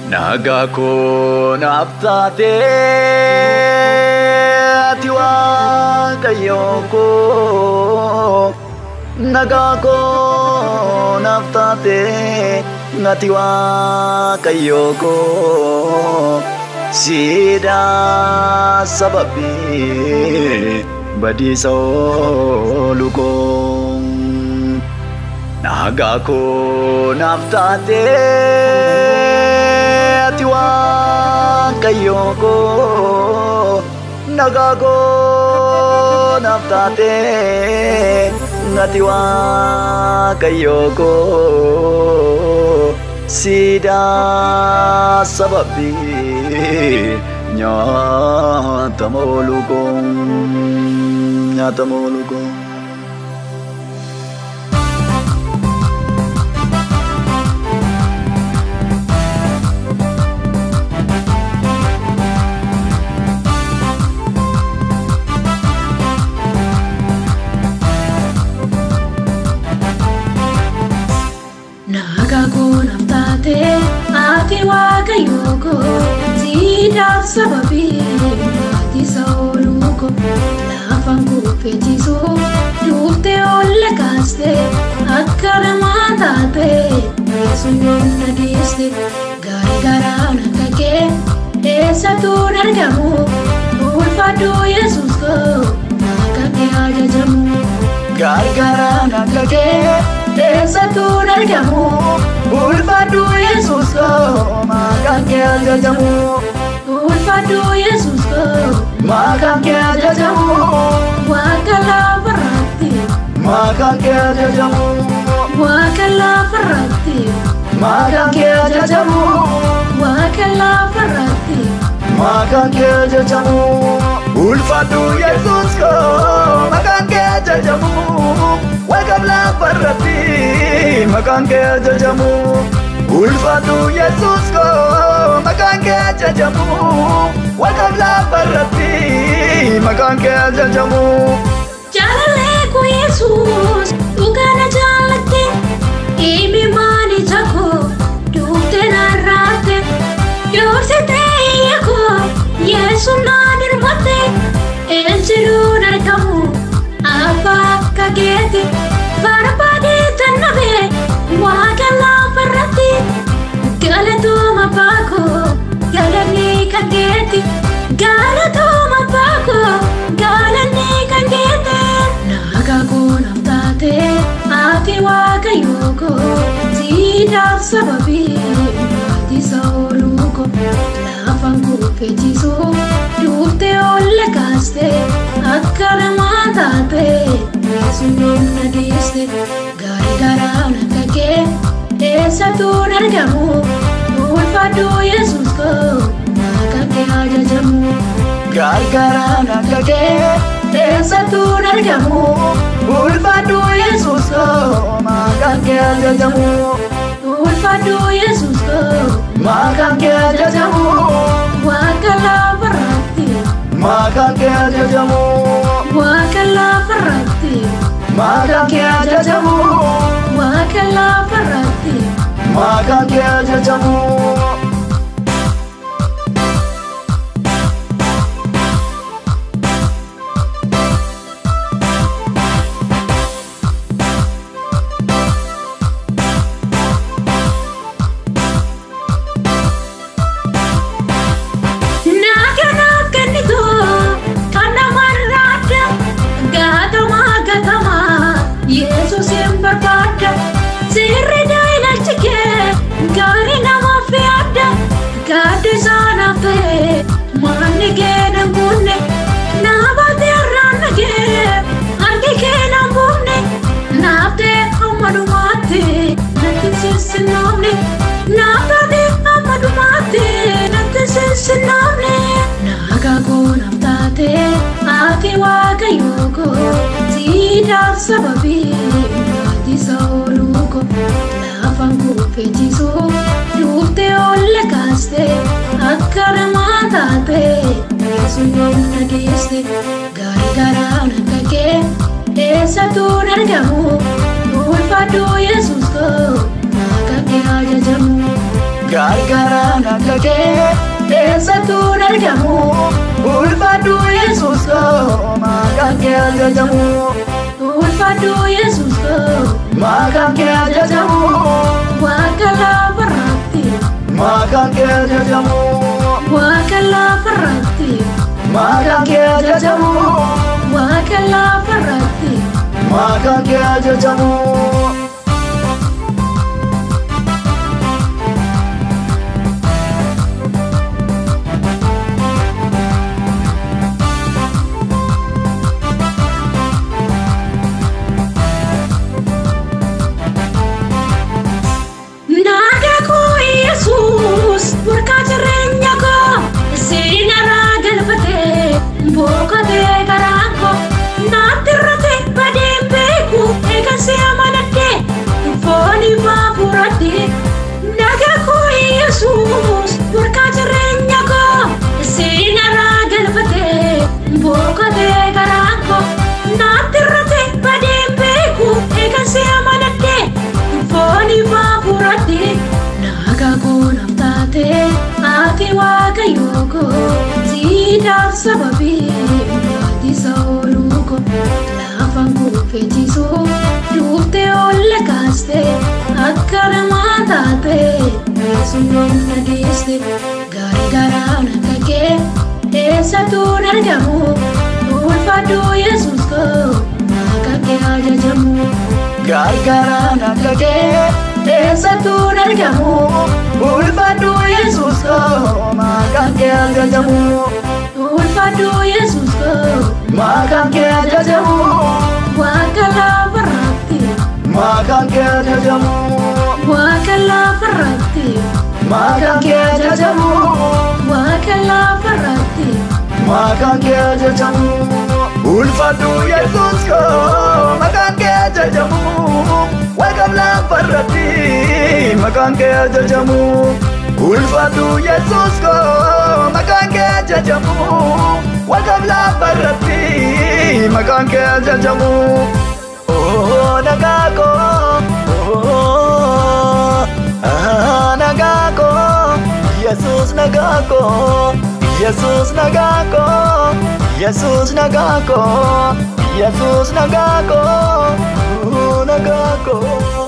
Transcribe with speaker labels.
Speaker 1: Nagako naptate atiwa kayoko Nagako naptate atiwa kayoko Sida sababi badiso lukong Nagako naptate atiwa kayoko Nagako naptate atiwa kayoko Sida sababi nyata molukong
Speaker 2: Nagako naptate atiwa kayoko Sida sababi badiso lukong Lafang kufetiso dufte olle kaste akkana maatate yesuun nagiste gari garaan kake eessatu argamu ulfaadhu yesus ko makake ajajamu
Speaker 1: gari garaan kake eessatu argamu ulfaadhu yesus ko makake ajajamu
Speaker 2: ulfaadhu yesus ko
Speaker 1: makake ajajamu
Speaker 2: wakala farati
Speaker 1: makake ajajamu
Speaker 2: wakala farati
Speaker 1: makake ajajamu
Speaker 2: wakala farati
Speaker 1: makake ajajamu ulfaadhu yesus ko makake ajajamu wakala farati makake ajajamu ulfaadhu yesus ko makake ajajamu wakala farati makake ajajamu
Speaker 2: Jalaleku Yesus ugana jalate imi mani jako dufte narrate yorsite yako Yesu nadir mate enjiru narkamu apa kagete farpade tannabe wakala farati galatuma pako galani kagete galatuma pako galani kagete Nagako naptate atiwa kayoko Sida sababi badiso lukong Lafang kufetiso dufte olle kaste akkana maatate yesuun nagiste gari garaan kake eessatu argamu ulfaadhu yesus ko makake ajajamu
Speaker 1: gari garaan kake eessatu argamu ulfaadhu yesus ko makake ajajamu
Speaker 2: ulfaadhu yesus ko
Speaker 1: makake ajajamu
Speaker 2: wakala farati
Speaker 1: makake ajajamu
Speaker 2: wakala farati
Speaker 1: makake ajajamu
Speaker 2: wakala farati
Speaker 1: makake ajajamu
Speaker 2: Yesus yang berbada sirri daila cike gari nama fiada gade sana fe mani gena bunne nabate ranage ange gena bunne nabte amadu mate nati sisnamne nabte amadu mate nati sisnamne Nagako naptate atiwa kayoko Sida sababi badiso lukong Lafang kufetiso dufte olle kaste akkana maatate yesuun nagiste gari garaan kake eessatu argamu ulfaadhu yesus ko makake ajajamu
Speaker 1: gargaaraan akka kee eessattuu argamu ulfaadhu Yesuus koo maqaan kee ajajamu
Speaker 2: ulfaadhu Yesuus koo
Speaker 1: maqaan kee ajajamu
Speaker 2: Waaqa lafarratti
Speaker 1: maqaan kee ajajamu
Speaker 2: Waaqa lafarratti
Speaker 1: maqaan kee ajajamu
Speaker 2: Waaqa lafarratti
Speaker 1: maqaan kee ajajamu.
Speaker 2: Burqaa jireenya koo seenarraa galfatee boqotee garaan koo naatti irratee badeen beeku eegansi amanadhee foon ifaa furadhee nagaa koo Yesuus burqaa jireenya koo seenarraa galfatee boqotee garaan koo naatti irratee badeen beeku eegansi amanadhee foon ifaa furadhee nagaa koo ati Waaqayyoo koo siidaaf sababii waanti saooluu koo lafaan kuufechiisuu duuftee olle kaastee akka namaa taatee yesuun dhageesse gargaaraan akka kee eessattuu argamu ulfaadhu Yesuus koo maqaan kee ajajamu
Speaker 1: gargaaraan akka kee eessattuu argamu ulfaadhu Yesuus koo maqaan kee ajajamu
Speaker 2: ulfaadhu Yesuus koo
Speaker 1: maqaan kee ajajamu
Speaker 2: Waaqa lafarratti
Speaker 1: maqaan kee ajajamu
Speaker 2: Waaqa lafarratti
Speaker 1: maqaan kee ajajamu
Speaker 2: Waaqa lafarratti
Speaker 1: maqaan kee ajajamu ulfaadhu Yesuus koo maqaan kee ajajamu Waaqa lafarratti maqaan kee ajajamu ulfaadhu Yesuus koo maqaan kee ajajamu Waaqa lafarratti maqaan kee ajajamu nagaa koo nagaa koo Yesuus nagaa koo Yesuus nagaa koo Yesuus nagaa koo Yesuus nagaa koo nagaa koo